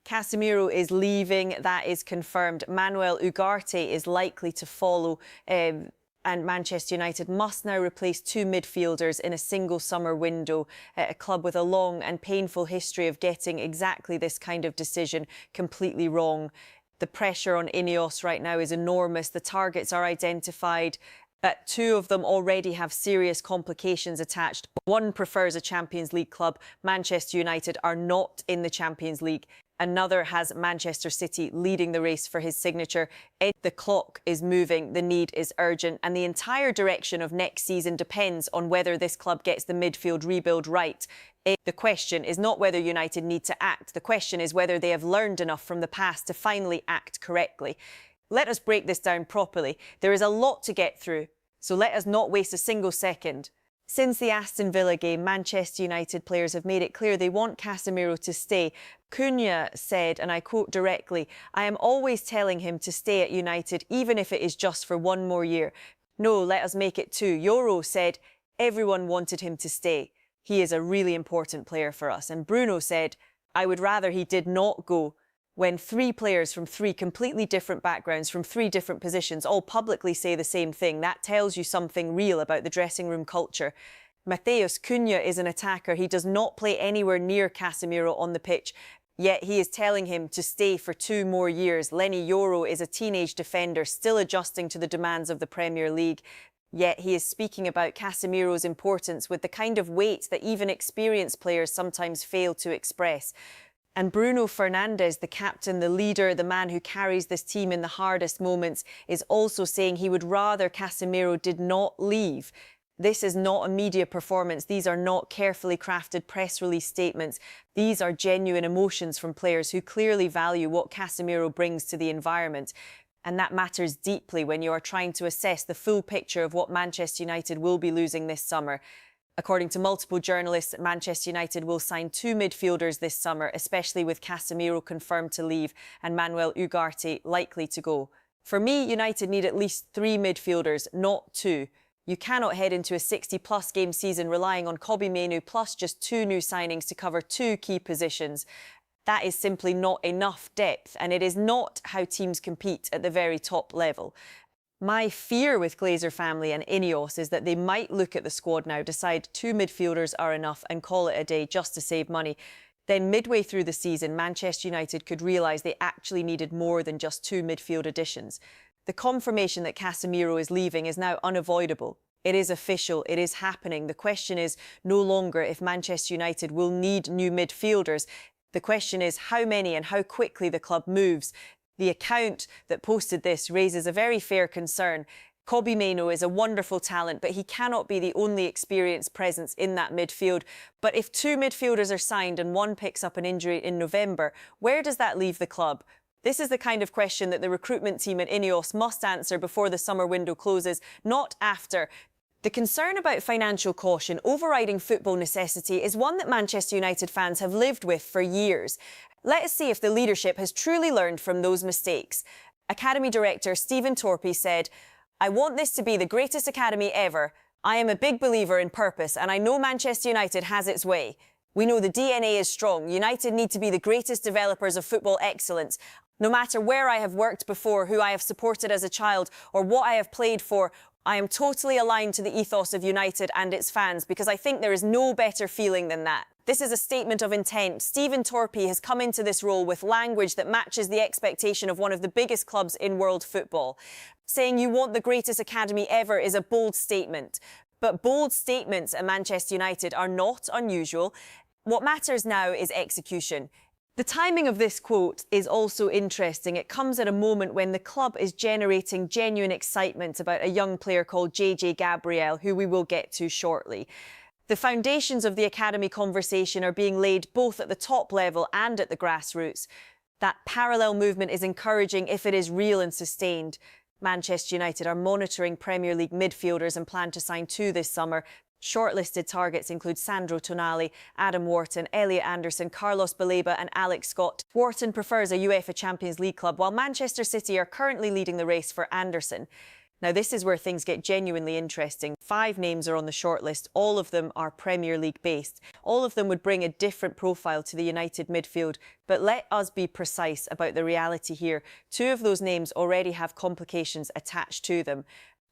Casemiro is leaving, that is confirmed. Manuel Ugarte is likely to follow, and Manchester United must now replace two midfielders in a single summer window, a club with a long and painful history of getting exactly this kind of decision completely wrong. The pressure on Ineos right now is enormous. The targets are identified. Two of them already have serious complications attached. One prefers a Champions League club. Manchester United are not in the Champions League. Another has Manchester City leading the race for his signature. The clock is moving, the need is urgent, and the entire direction of next season depends on whether this club gets the midfield rebuild right. The question is not whether United need to act. The question is whether they have learned enough from the past to finally act correctly. Let us break this down properly. There is a lot to get through, so let us not waste a single second. Since the Aston Villa game, Manchester United players have made it clear they want Casemiro to stay. Cunha said, and I quote directly, "I am always telling him to stay at United, even if it is just for one more year. No, let us make it two." Yoro said, "Everyone wanted him to stay. He is a really important player for us." And Bruno said, "I would rather he did not go." When three players from three completely different backgrounds, from three different positions, all publicly say the same thing, that tells you something real about the dressing room culture. Matheus Cunha is an attacker. He does not play anywhere near Casemiro on the pitch, yet he is telling him to stay for 2 more years. Lenny Yoro is a teenage defender, still adjusting to the demands of the Premier League, yet he is speaking about Casemiro's importance with the kind of weight that even experienced players sometimes fail to express. And Bruno Fernandes, the captain, the leader, the man who carries this team in the hardest moments, is also saying he would rather Casemiro did not leave. This is not a media performance. These are not carefully crafted press release statements. These are genuine emotions from players who clearly value what Casemiro brings to the environment. And that matters deeply when you are trying to assess the full picture of what Manchester United will be losing this summer. According to multiple journalists, Manchester United will sign 2 midfielders this summer, especially with Casemiro confirmed to leave and Manuel Ugarte likely to go. For me, United need at least 3 midfielders, not 2. You cannot head into a 60-plus game season relying on Casemiro plus just 2 new signings to cover 2 key positions. That is simply not enough depth, and it is not how teams compete at the very top level. My fear with Glazer family and Ineos is that they might look at the squad now, decide 2 midfielders are enough and call it a day just to save money. Then midway through the season, Manchester United could realise they actually needed more than just 2 midfield additions. The confirmation that Casemiro is leaving is now unavoidable. It is official, it is happening. The question is no longer if Manchester United will need new midfielders. The question is how many and how quickly the club moves. The account that posted this raises a very fair concern. Casemiro is a wonderful talent, but he cannot be the only experienced presence in that midfield. But if 2 midfielders are signed and one picks up an injury in November, where does that leave the club? This is the kind of question that the recruitment team at Ineos must answer before the summer window closes, not after. The concern about financial caution overriding football necessity is one that Manchester United fans have lived with for years. Let us see if the leadership has truly learned from those mistakes. Academy director Stephen Torpey said, "I want this to be the greatest academy ever. I am a big believer in purpose and I know Manchester United has its way. We know the DNA is strong. United need to be the greatest developers of football excellence. No matter where I have worked before, who I have supported as a child or what I have played for, I am totally aligned to the ethos of United and its fans because I think there is no better feeling than that." This is a statement of intent. Stephen Torpey has come into this role with language that matches the expectation of one of the biggest clubs in world football. Saying you want the greatest academy ever is a bold statement. But bold statements at Manchester United are not unusual. What matters now is execution. The timing of this quote is also interesting. It comes at a moment when the club is generating genuine excitement about a young player called JJ Gabriel, who we will get to shortly. The foundations of the academy conversation are being laid both at the top level and at the grassroots. That parallel movement is encouraging if it is real and sustained. Manchester United are monitoring Premier League midfielders and plan to sign 2 this summer. Shortlisted targets include Sandro Tonali, Adam Wharton, Elliot Anderson, Carlos Baleba and Alex Scott. Wharton prefers a UEFA Champions League club, while Manchester City are currently leading the race for Anderson. Now, this is where things get genuinely interesting. 5 names are on the shortlist. All of them are Premier League based. All of them would bring a different profile to the United midfield. But let us be precise about the reality here. 2 of those names already have complications attached to them.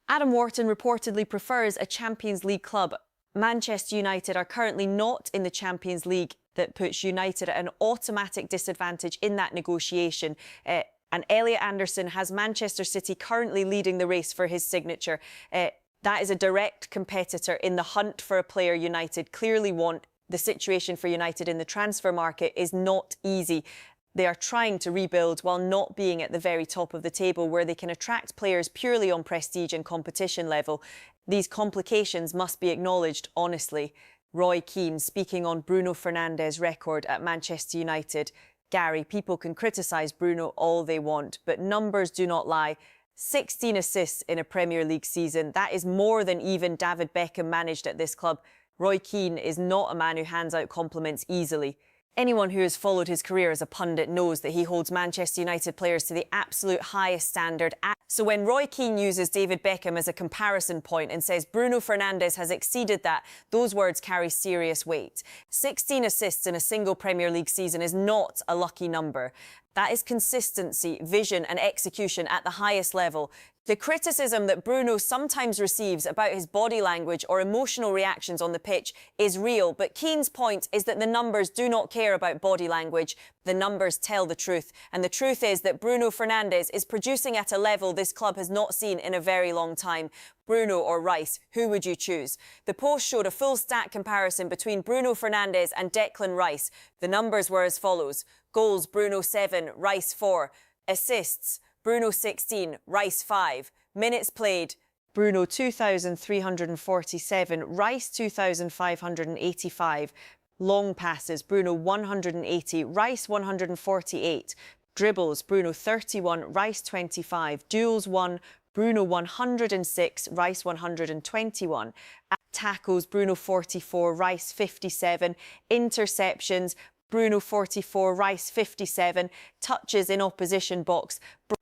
Adam Wharton reportedly prefers a Champions League club. Manchester United are currently not in the Champions League. That puts United at an automatic disadvantage in that negotiation. And Elliot Anderson has Manchester City currently leading the race for his signature. That is a direct competitor in the hunt for a player United clearly want. The situation for United in the transfer market is not easy. They are trying to rebuild while not being at the very top of the table where they can attract players purely on prestige and competition level. These complications must be acknowledged honestly. Roy Keane speaking on Bruno Fernandes' record at Manchester United. Gary, people can criticise Bruno all they want, but numbers do not lie. 16 assists in a Premier League season. That is more than even David Beckham managed at this club. Roy Keane is not a man who hands out compliments easily. Anyone who has followed his career as a pundit knows that he holds Manchester United players to the absolute highest standard. So when Roy Keane uses David Beckham as a comparison point and says Bruno Fernandes has exceeded that, those words carry serious weight. 16 assists in a single Premier League season is not a lucky number. That is consistency, vision and execution at the highest level. The criticism that Bruno sometimes receives about his body language or emotional reactions on the pitch is real, but Keane's point is that the numbers do not care about body language. The numbers tell the truth, and the truth is that Bruno Fernandes is producing at a level this club has not seen in a very long time. Bruno or Rice, who would you choose? The post showed a full stat comparison between Bruno Fernandes and Declan Rice. The numbers were as follows. Goals, Bruno 7, Rice 4. Assists, Bruno 16, Rice 5. Minutes played, Bruno 2,347, Rice 2,585. Long passes, Bruno 180, Rice 148. Dribbles, Bruno 31, Rice 25. Duels won, Bruno 106, Rice 121. Tackles, Bruno 44, Rice 57. Interceptions, Bruno 44, Rice 57. Touches in opposition box,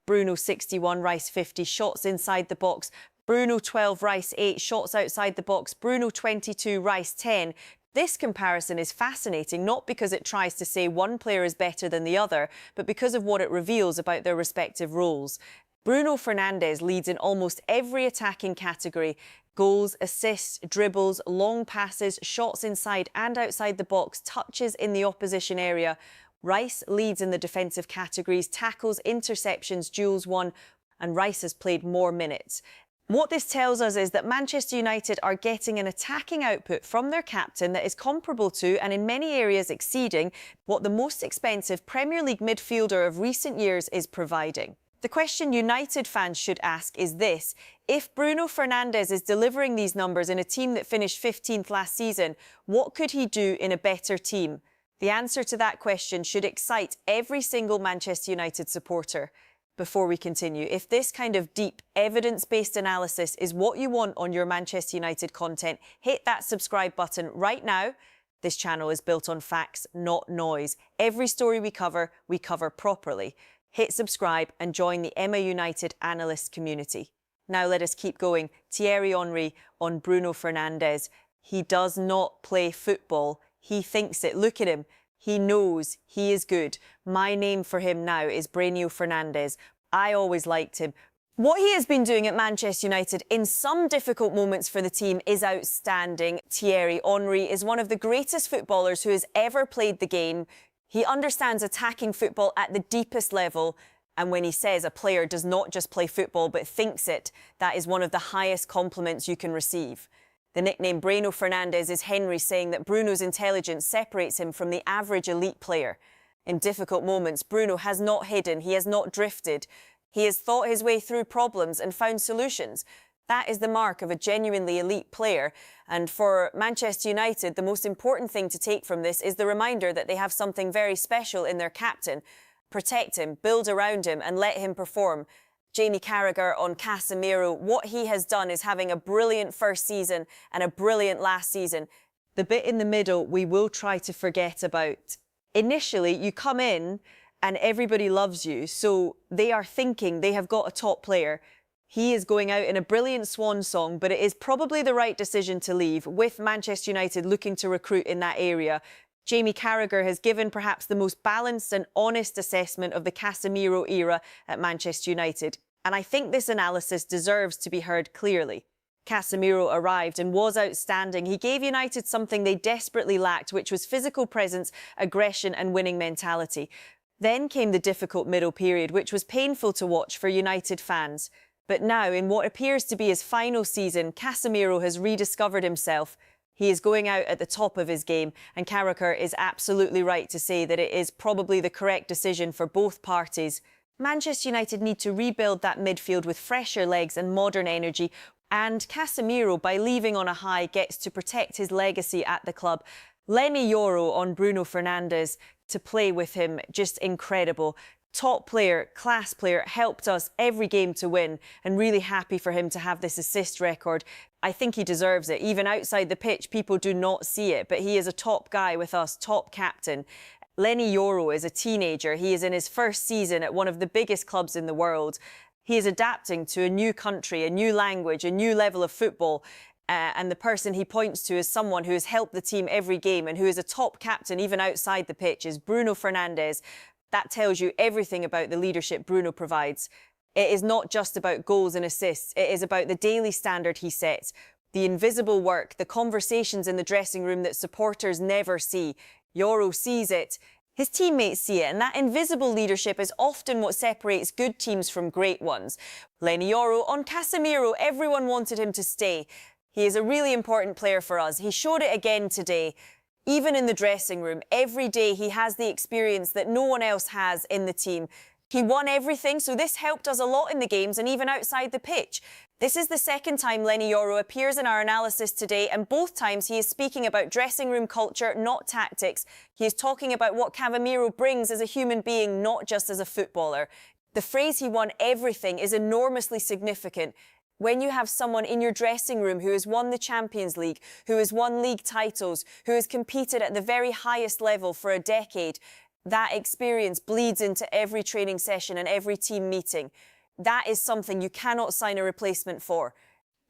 Bruno 61, Rice 50. Shots inside the box, Bruno 12, Rice 8. Shots outside the box, Bruno 22, Rice 10. This comparison is fascinating, not because it tries to say one player is better than the other, but because of what it reveals about their respective roles. Bruno Fernandes leads in almost every attacking category. Goals, assists, dribbles, long passes, shots inside and outside the box, touches in the opposition area. Rice leads in the defensive categories, tackles, interceptions, duels won, and Rice has played more minutes. What this tells us is that Manchester United are getting an attacking output from their captain that is comparable to, and in many areas exceeding, what the most expensive Premier League midfielder of recent years is providing. The question United fans should ask is this: if Bruno Fernandes is delivering these numbers in a team that finished 15th last season, what could he do in a better team? The answer to that question should excite every single Manchester United supporter. Before we continue, if this kind of deep, evidence-based analysis is what you want on your Manchester United content, hit that subscribe button right now. This channel is built on facts, not noise. Every story we cover properly. Hit subscribe and join the Emma United analyst community. Now let us keep going. Thierry Henry on Bruno Fernandes. He does not play football. He thinks it. Look at him. He knows he is good. My name for him now is Bruno Fernandes. I always liked him. What he has been doing at Manchester United in some difficult moments for the team is outstanding. Thierry Henry is one of the greatest footballers who has ever played the game. He understands attacking football at the deepest level. And when he says a player does not just play football but thinks it, that is one of the highest compliments you can receive. The nickname Bruno Fernandes is Henry saying that Bruno's intelligence separates him from the average elite player. In difficult moments, Bruno has not hidden, he has not drifted. He has thought his way through problems and found solutions. That is the mark of a genuinely elite player. And for Manchester United, the most important thing to take from this is the reminder that they have something very special in their captain. Protect him, build around him and let him perform. Jamie Carragher on Casemiro. What he has done is having a brilliant first season and a brilliant last season. The bit in the middle we will try to forget about. Initially, you come in and everybody loves you, so they are thinking they have got a top player. He is going out in a brilliant swan song, but it is probably the right decision to leave, with Manchester United looking to recruit in that area. Jamie Carragher has given perhaps the most balanced and honest assessment of the Casemiro era at Manchester United. And I think this analysis deserves to be heard clearly. Casemiro arrived and was outstanding. He gave United something they desperately lacked, which was physical presence, aggression and winning mentality. Then came the difficult middle period, which was painful to watch for United fans. But now, in what appears to be his final season, Casemiro has rediscovered himself. He is going out at the top of his game, and Carragher is absolutely right to say that it is probably the correct decision for both parties. Manchester United need to rebuild that midfield with fresher legs and modern energy, and Casemiro, by leaving on a high, gets to protect his legacy at the club. Lenny Yoro on Bruno Fernandes to play with him, just incredible. Top player, class player, helped us every game to win, and really happy for him to have this assist record. I think he deserves it. Even outside the pitch, people do not see it, but he is a top guy with us, top captain. Lenny Yoro is a teenager. He is in his first season at one of the biggest clubs in the world. He is adapting to a new country, a new language, a new level of football. And the person he points to as someone who has helped the team every game and who is a top captain even outside the pitch is Bruno Fernandes. That tells you everything about the leadership Bruno provides. It is not just about goals and assists. It is about the daily standard he sets, the invisible work, the conversations in the dressing room that supporters never see. Yoro sees it. His teammates see it, and that invisible leadership is often what separates good teams from great ones. Lenny Yoro on Casemiro, everyone wanted him to stay. He is a really important player for us. He showed it again today. Even in the dressing room, every day he has the experience that no one else has in the team. He won everything, so this helped us a lot in the games and even outside the pitch. This is the second time Lenny Yoro appears in our analysis today, and both times he is speaking about dressing room culture, not tactics. He is talking about what Casemiro brings as a human being, not just as a footballer. The phrase "he won everything" is enormously significant. When you have someone in your dressing room who has won the Champions League, who has won league titles, who has competed at the very highest level for a decade, that experience bleeds into every training session and every team meeting. That is something you cannot sign a replacement for.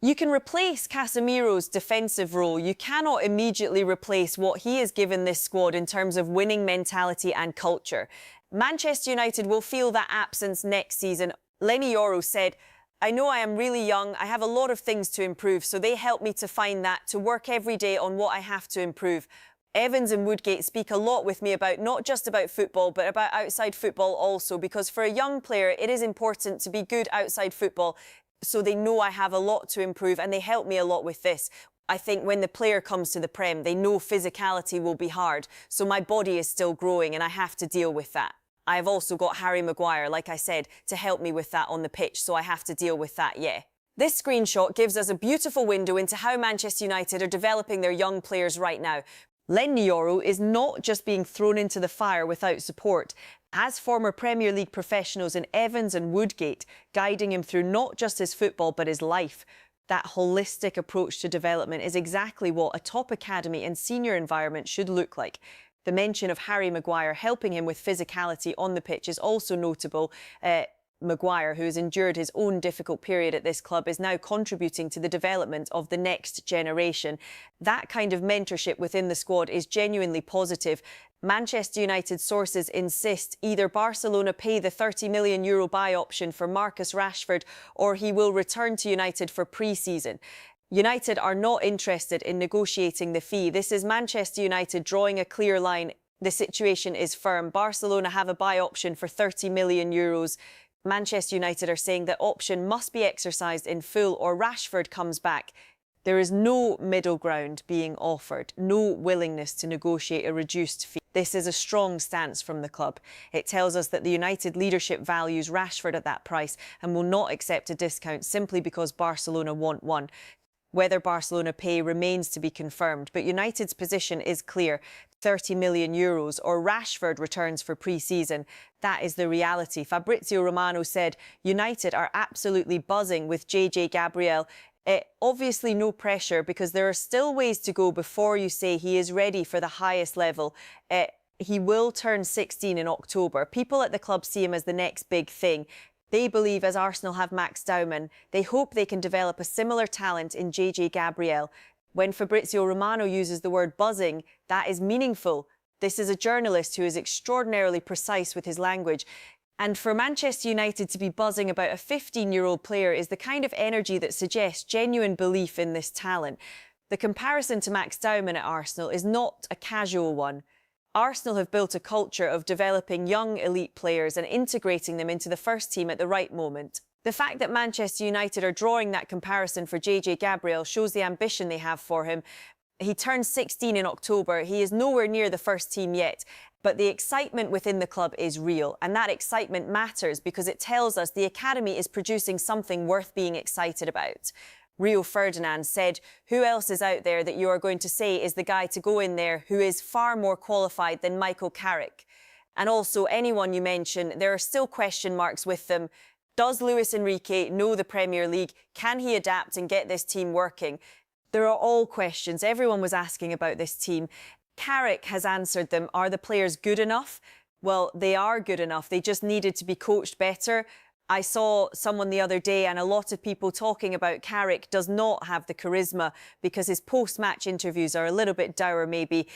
You can replace Casemiro's defensive role. You cannot immediately replace what he has given this squad in terms of winning mentality and culture. Manchester United will feel that absence next season. Lenny Yoro said, "I know I am really young, I have a lot of things to improve, so they help me to find that, to work every day on what I have to improve." Evans and Woodgate speak a lot with me about not just about football, but about outside football also, because for a young player, it is important to be good outside football, so they know I have a lot to improve, and they help me a lot with this. I think when the player comes to the Prem, they know physicality will be hard, so my body is still growing and I have to deal with that. I have also got Harry Maguire, like I said, to help me with that on the pitch, so I have to deal with that, yeah. This screenshot gives us a beautiful window into how Manchester United are developing their young players right now. Lenny Yoro is not just being thrown into the fire without support. As former Premier League professionals in Evans and Woodgate, guiding him through not just his football but his life. That holistic approach to development is exactly what a top academy and senior environment should look like. The mention of Harry Maguire helping him with physicality on the pitch is also notable. Maguire, who has endured his own difficult period at this club, is now contributing to the development of the next generation. That kind of mentorship within the squad is genuinely positive. Manchester United sources insist either Barcelona pay the €30 million buy option for Marcus Rashford or he will return to United for pre-season. United are not interested in negotiating the fee. This is Manchester United drawing a clear line. The situation is firm. Barcelona have a buy option for €30 million. Manchester United are saying that option must be exercised in full or Rashford comes back. There is no middle ground being offered, no willingness to negotiate a reduced fee. This is a strong stance from the club. It tells us that the United leadership values Rashford at that price and will not accept a discount simply because Barcelona want one. Whether Barcelona pay remains to be confirmed, but United's position is clear. €30 million or Rashford returns for pre-season. That is the reality. Fabrizio Romano said United are absolutely buzzing with JJ Gabriel. Obviously no pressure because there are still ways to go before you say he is ready for the highest level. He will turn 16 in October. People at the club see him as the next big thing. They believe, as Arsenal have Max Baumann, they hope they can develop a similar talent in JJ Gabriel. When Fabrizio Romano uses the word buzzing, that is meaningful. This is a journalist who is extraordinarily precise with his language. And for Manchester United to be buzzing about a 15-year-old player is the kind of energy that suggests genuine belief in this talent. The comparison to Max Baumann at Arsenal is not a casual one. Arsenal have built a culture of developing young elite players and integrating them into the first team at the right moment. The fact that Manchester United are drawing that comparison for JJ Gabriel shows the ambition they have for him. He turns 16 in October. He is nowhere near the first team yet. But the excitement within the club is real, and that excitement matters because it tells us the academy is producing something worth being excited about. Rio Ferdinand said, "Who else is out there that you are going to say is the guy to go in there who is far more qualified than Michael Carrick?" And also, anyone you mention, there are still question marks with them. Does Luis Enrique know the Premier League? Can he adapt and get this team working? There are all questions. Everyone was asking about this team. Carrick has answered them. Are the players good enough? Well, they are good enough. They just needed to be coached better. I saw someone the other day and a lot of people talking about Carrick does not have the charisma because his post-match interviews are a little bit dour maybe.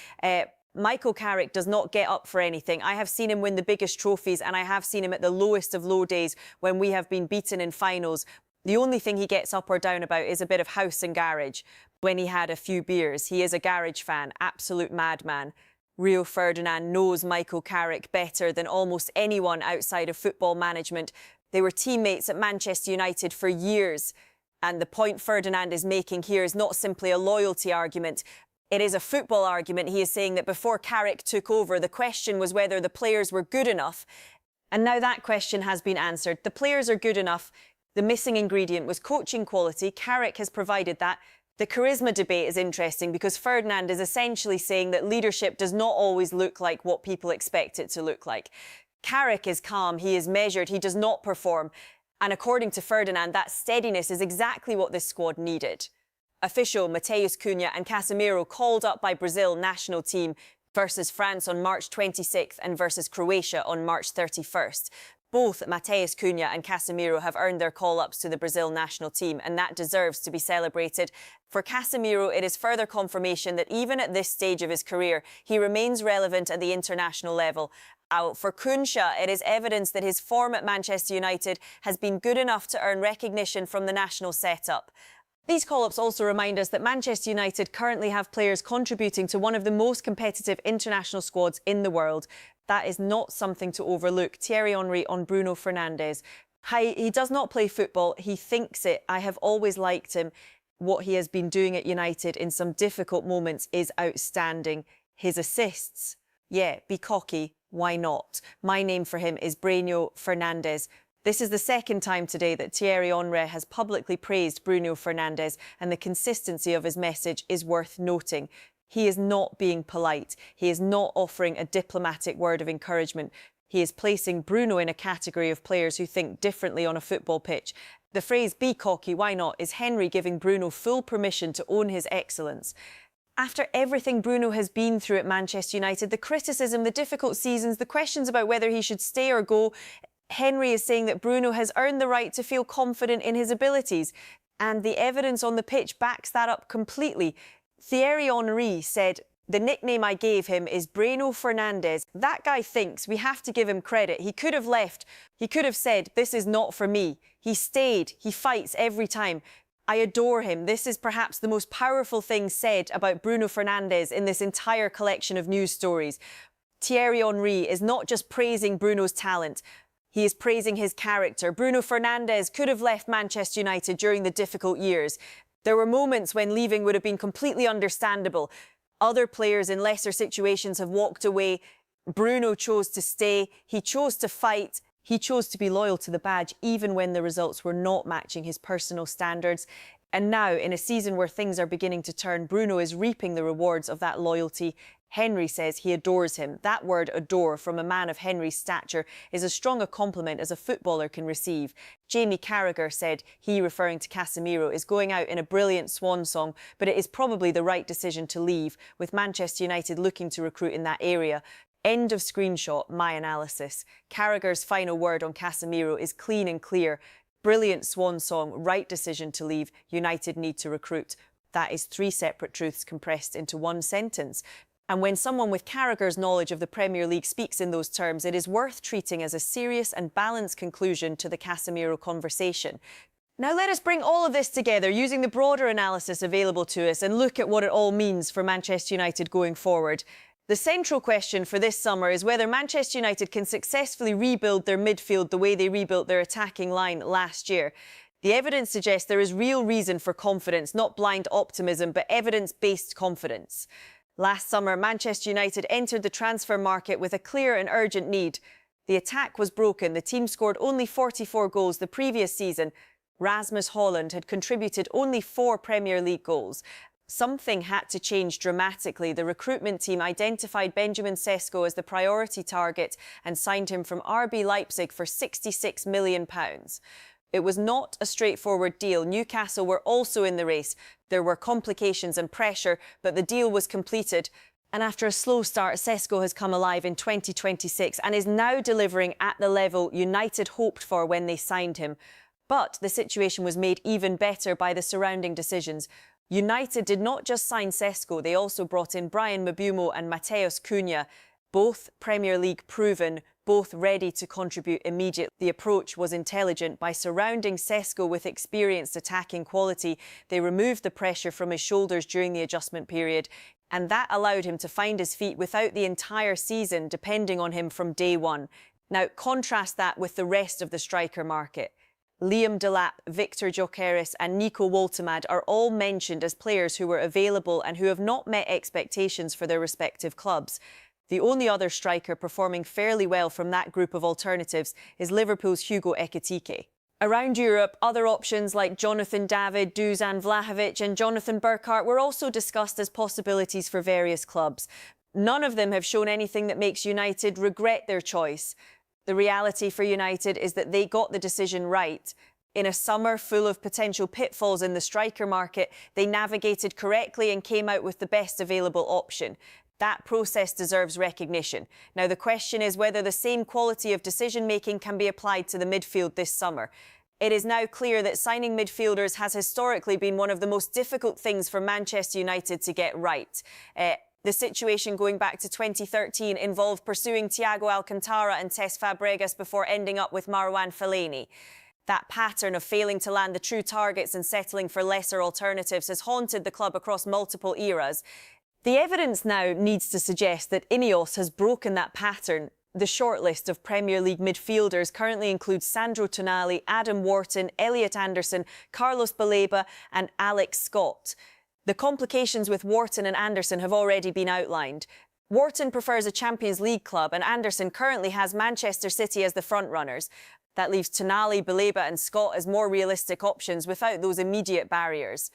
Michael Carrick does not get up for anything. I have seen him win the biggest trophies and I have seen him at the lowest of low days when we have been beaten in finals. The only thing he gets up or down about is a bit of house and garage. When he had a few beers, he is a garage fan, absolute madman. Rio Ferdinand knows Michael Carrick better than almost anyone outside of football management. They were teammates at Manchester United for years. And the point Ferdinand is making here is not simply a loyalty argument. It is a football argument. He is saying that before Carrick took over, the question was whether the players were good enough. And now that question has been answered. The players are good enough. The missing ingredient was coaching quality. Carrick has provided that. The charisma debate is interesting because Ferdinand is essentially saying that leadership does not always look like what people expect it to look like. Carrick is calm, he is measured, he does not perform. And according to Ferdinand, that steadiness is exactly what this squad needed. Official Matheus Cunha and Casemiro called up by Brazil national team versus France on March 26th and versus Croatia on March 31st. Both Matheus Cunha and Casemiro have earned their call-ups to the Brazil national team, and that deserves to be celebrated. For Casemiro, it is further confirmation that even at this stage of his career, he remains relevant at the international level. For Cunha, it is evidence that his form at Manchester United has been good enough to earn recognition from the national setup. These call-ups also remind us that Manchester United currently have players contributing to one of the most competitive international squads in the world. That is not something to overlook. Thierry Henry on Bruno Fernandes. He does not play football. He thinks it. I have always liked him. What he has been doing at United in some difficult moments is outstanding. His assists, yeah, be cocky. Why not? My name for him is Bruno Fernandes. This is the second time today that Thierry Henry has publicly praised Bruno Fernandes, and the consistency of his message is worth noting. He is not being polite. He is not offering a diplomatic word of encouragement. He is placing Bruno in a category of players who think differently on a football pitch. The phrase, be cocky, why not, is Henry giving Bruno full permission to own his excellence. After everything Bruno has been through at Manchester United, the criticism, the difficult seasons, the questions about whether he should stay or go, Henry is saying that Bruno has earned the right to feel confident in his abilities. And the evidence on the pitch backs that up completely. Thierry Henry said, "The nickname I gave him is Bruno Fernandes. That guy thinks, we have to give him credit. He could have left. He could have said, this is not for me. He stayed. He fights every time. I adore him." This is perhaps the most powerful thing said about Bruno Fernandes in this entire collection of news stories. Thierry Henry is not just praising Bruno's talent. He is praising his character. Bruno Fernandes could have left Manchester United during the difficult years. There were moments when leaving would have been completely understandable. Other players in lesser situations have walked away. Bruno chose to stay. He chose to fight. He chose to be loyal to the badge, even when the results were not matching his personal standards. And now, in a season where things are beginning to turn, Bruno is reaping the rewards of that loyalty. Henry says he adores him. That word adore from a man of Henry's stature is as strong a compliment as a footballer can receive. Jamie Carragher said he, referring to Casemiro, is going out in a brilliant swan song, but it is probably the right decision to leave, with Manchester United looking to recruit in that area. End of screenshot, my analysis. Carragher's final word on Casemiro is clean and clear. Brilliant swan song, right decision to leave. United need to recruit. That is 3 separate truths compressed into one sentence. And when someone with Carragher's knowledge of the Premier League speaks in those terms, it is worth treating as a serious and balanced conclusion to the Casemiro conversation. Now let us bring all of this together using the broader analysis available to us and look at what it all means for Manchester United going forward. The central question for this summer is whether Manchester United can successfully rebuild their midfield the way they rebuilt their attacking line last year. The evidence suggests there is real reason for confidence, not blind optimism, but evidence-based confidence. Last summer, Manchester United entered the transfer market with a clear and urgent need. The attack was broken. The team scored only 44 goals the previous season. Rasmus Højlund had contributed only 4 Premier League goals. Something had to change dramatically. The recruitment team identified Benjamin Sesko as the priority target and signed him from RB Leipzig for £66 million. It was not a straightforward deal. Newcastle were also in the race. There were complications and pressure, but the deal was completed. And after a slow start, Sesko has come alive in 2026 and is now delivering at the level United hoped for when they signed him. But the situation was made even better by the surrounding decisions. United did not just sign Sesko, they also brought in Brian Mbeumo and Matheus Cunha, both Premier League proven, both ready to contribute immediately. The approach was intelligent. By surrounding Sesko with experienced attacking quality, they removed the pressure from his shoulders during the adjustment period, and that allowed him to find his feet without the entire season depending on him from day one. Now, contrast that with the rest of the striker market. Liam Delap, Victor Gyökeres and Nico Woltemade are all mentioned as players who were available and who have not met expectations for their respective clubs. The only other striker performing fairly well from that group of alternatives is Liverpool's Hugo Ekitike. Around Europe, other options like Jonathan David, Dusan Vlahovic and Jonathan Burkhart were also discussed as possibilities for various clubs. None of them have shown anything that makes United regret their choice. The reality for United is that they got the decision right. In a summer full of potential pitfalls in the striker market, they navigated correctly and came out with the best available option. That process deserves recognition. Now, the question is whether the same quality of decision-making can be applied to the midfield this summer. It is now clear that signing midfielders has historically been one of the most difficult things for Manchester United to get right. The situation going back to 2013 involved pursuing Thiago Alcantara and Cesc Fabregas before ending up with Marouane Fellaini. That pattern of failing to land the true targets and settling for lesser alternatives has haunted the club across multiple eras. The evidence now needs to suggest that Ineos has broken that pattern. The shortlist of Premier League midfielders currently includes Sandro Tonali, Adam Wharton, Elliot Anderson, Carlos Baleba and Alex Scott. The complications with Wharton and Anderson have already been outlined. Wharton prefers a Champions League club and Anderson currently has Manchester City as the front-runners. That leaves Tonali, Baleba and Scott as more realistic options without those immediate barriers.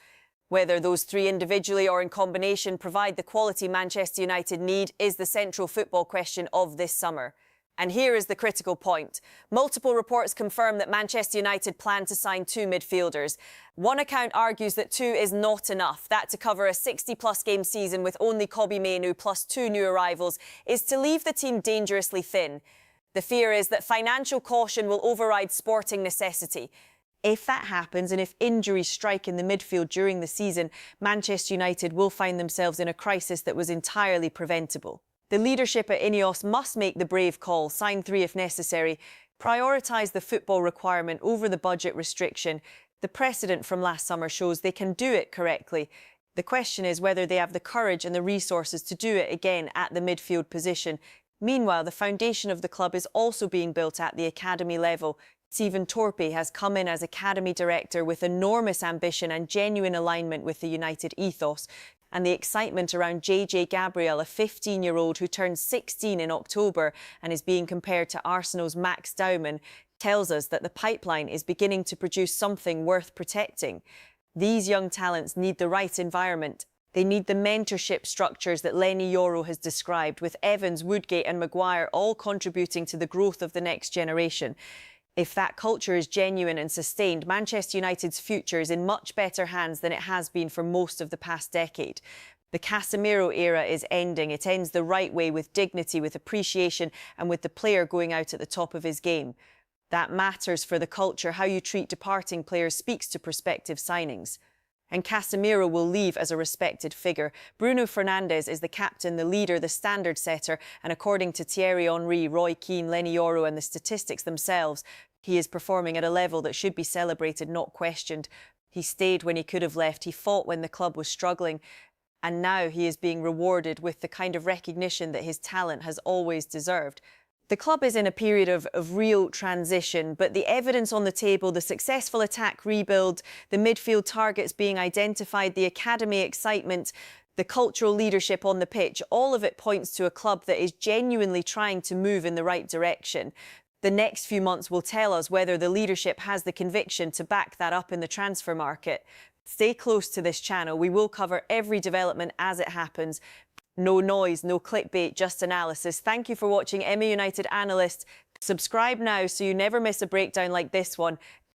Whether those 3 individually or in combination provide the quality Manchester United need is the central football question of this summer. And here is the critical point. Multiple reports confirm that Manchester United plan to sign 2 midfielders. One account argues that 2 is not enough. That to cover a 60-plus game season with only Kobbie Mainoo plus 2 new arrivals is to leave the team dangerously thin. The fear is that financial caution will override sporting necessity. If that happens and if injuries strike in the midfield during the season, Manchester United will find themselves in a crisis that was entirely preventable. The leadership at Ineos must make the brave call, sign 3 if necessary, prioritise the football requirement over the budget restriction. The precedent from last summer shows they can do it correctly. The question is whether they have the courage and the resources to do it again at the midfield position. Meanwhile, the foundation of the club is also being built at the academy level. Stephen Torpey has come in as academy director with enormous ambition and genuine alignment with the United ethos. And the excitement around JJ Gabriel, a 15-year-old who turned 16 in October and is being compared to Arsenal's Max Daumann, tells us that the pipeline is beginning to produce something worth protecting. These young talents need the right environment. They need the mentorship structures that Lenny Yoro has described, with Evans, Woodgate and Maguire all contributing to the growth of the next generation. If that culture is genuine and sustained, Manchester United's future is in much better hands than it has been for most of the past decade. The Casemiro era is ending. It ends the right way, with dignity, with appreciation, and with the player going out at the top of his game. That matters for the culture. How you treat departing players speaks to prospective signings. And Casemiro will leave as a respected figure. Bruno Fernandes is the captain, the leader, the standard setter, and according to Thierry Henry, Roy Keane, Lenny Yoro and the statistics themselves, he is performing at a level that should be celebrated, not questioned. He stayed when he could have left. He fought when the club was struggling. And now he is being rewarded with the kind of recognition that his talent has always deserved. The club is in a period of real transition, but the evidence on the table, the successful attack rebuild, the midfield targets being identified, the academy excitement, the cultural leadership on the pitch, all of it points to a club that is genuinely trying to move in the right direction. The next few months will tell us whether the leadership has the conviction to back that up in the transfer market. Stay close to this channel. We will cover every development as it happens. No noise, no clickbait, just analysis. Thank you for watching MA United Analyst. Subscribe now so you never miss a breakdown like this one.